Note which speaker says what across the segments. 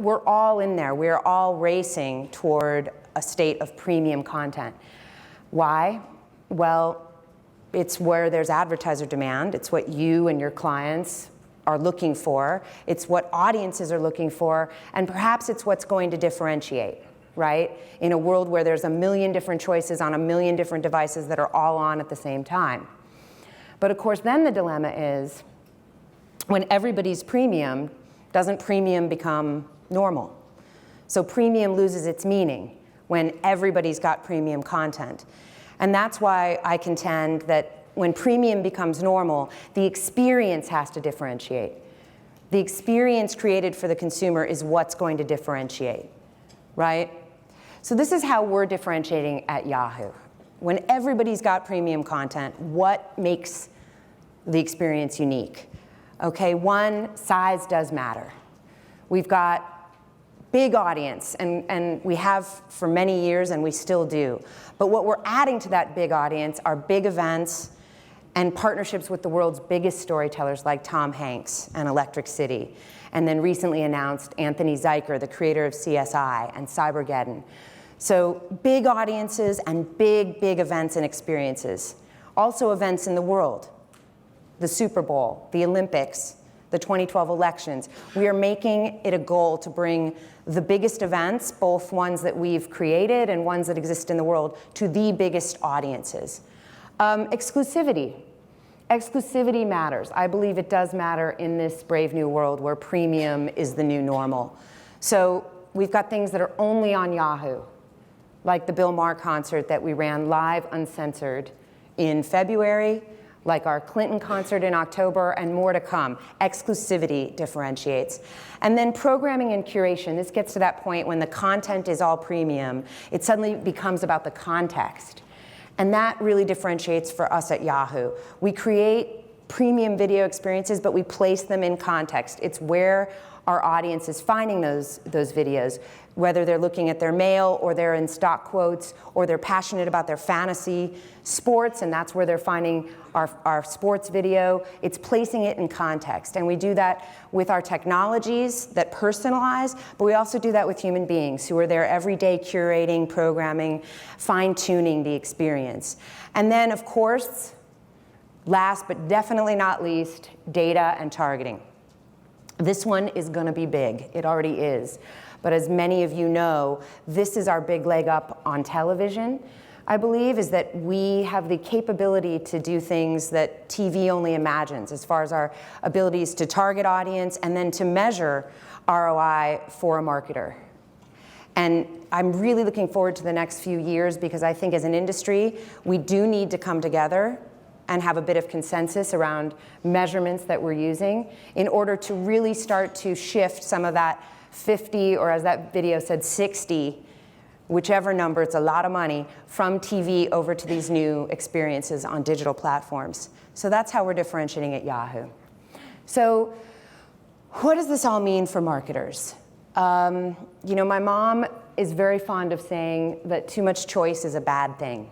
Speaker 1: we're all in there. We're all racing toward a state of premium content. Why? Well, it's where there's advertiser demand. It's what you and your clients are looking for. It's what audiences are looking for, and perhaps it's what's going to differentiate, right? In a world where there's a million different choices on a million different devices that are all on at the same time. But of course, then the dilemma is, when everybody's premium, doesn't premium become normal? So premium loses its meaning when everybody's got premium content. And that's why I contend that when premium becomes normal, the experience has to differentiate. The experience created for the consumer is what's going to differentiate, right? So this is how we're differentiating at Yahoo. When everybody's got premium content, what makes the experience unique? Okay, one, size does matter. We've got big audience, and we have for many years, and we still do. But what we're adding to that big audience are big events and partnerships with the world's biggest storytellers like Tom Hanks and Electric City, and then recently announced Anthony Zuiker, the creator of CSI and Cybergeddon. So big audiences and big events and experiences. Also events in the world, the Super Bowl, the Olympics, the 2012 elections. We are making it a goal to bring the biggest events, both ones that we've created and ones that exist in the world, to the biggest audiences. Exclusivity. Exclusivity matters. I believe it does matter in this brave new world where premium is the new normal. So we've got things that are only on Yahoo, like the Bill Maher concert that we ran live uncensored in February, like our Clinton concert in October, and more to come. Exclusivity differentiates. And then programming and curation. This gets to that point when the content is all premium. It suddenly becomes about the context. And that really differentiates for us at Yahoo. We create premium video experiences, but we place them in context. It's where our audience is finding those videos, whether they're looking at their mail, or they're in stock quotes, or they're passionate about their fantasy sports, and that's where they're finding our sports video. It's placing it in context. And we do that with our technologies that personalize, but we also do that with human beings who are there every day curating, programming, fine-tuning the experience. And then, of course, last but definitely not least, data and targeting. This one is going to be big. It already is. But as many of you know, this is our big leg up on television, I believe, is that we have the capability to do things that TV only imagines, as far as our abilities to target audience and then to measure ROI for a marketer. And I'm really looking forward to the next few years, because I think as an industry, we do need to come together and have a bit of consensus around measurements that we're using in order to really start to shift some of that 50, or as that video said, 60, whichever number, it's a lot of money, from TV over to these new experiences on digital platforms. So that's how we're differentiating at Yahoo. So what does this all mean for marketers? You know, my mom is very fond of saying that too much choice is a bad thing.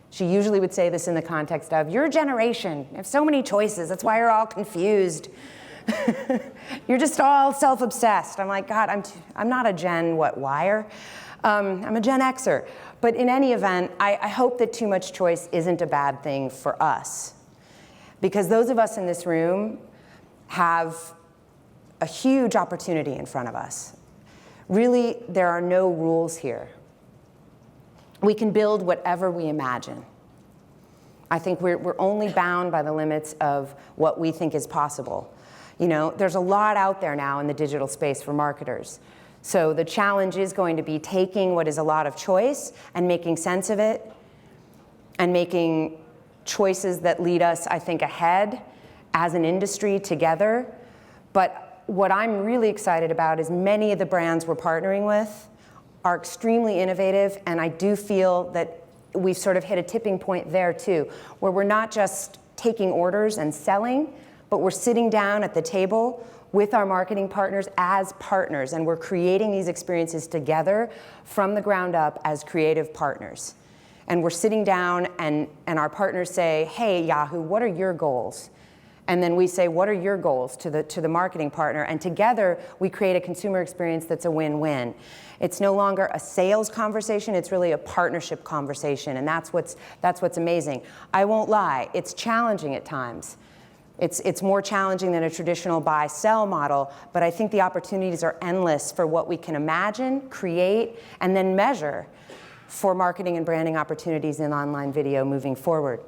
Speaker 1: She usually would say this in the context of, your generation, you have so many choices, that's why you're all confused. You're just all self-obsessed. I'm like, God, I'm not a Gen Wire. I'm a Gen Xer. But in any event, I hope that too much choice isn't a bad thing for us. Because those of us in this room have a huge opportunity in front of us. Really, there are no rules here. We can build whatever we imagine. I think we're only bound by the limits of what we think is possible. You know, there's a lot out there now in the digital space for marketers. So the challenge is going to be taking what is a lot of choice and making sense of it, and making choices that lead us, I think, ahead as an industry together. But what I'm really excited about is many of the brands we're partnering with are extremely innovative, and I do feel that we've sort of hit a tipping point there too, where we're not just taking orders and selling, but we're sitting down at the table with our marketing partners as partners, and we're creating these experiences together from the ground up as creative partners. And we're sitting down, and our partners say, hey, Yahoo, what are your goals? And then we say, what are your goals to the marketing partner? And together, we create a consumer experience that's a win-win. It's no longer a sales conversation, it's really a partnership conversation, and that's what's amazing. I won't lie, it's challenging at times. It's more challenging than a traditional buy-sell model, but I think the opportunities are endless for what we can imagine, create, and then measure for marketing and branding opportunities in online video moving forward.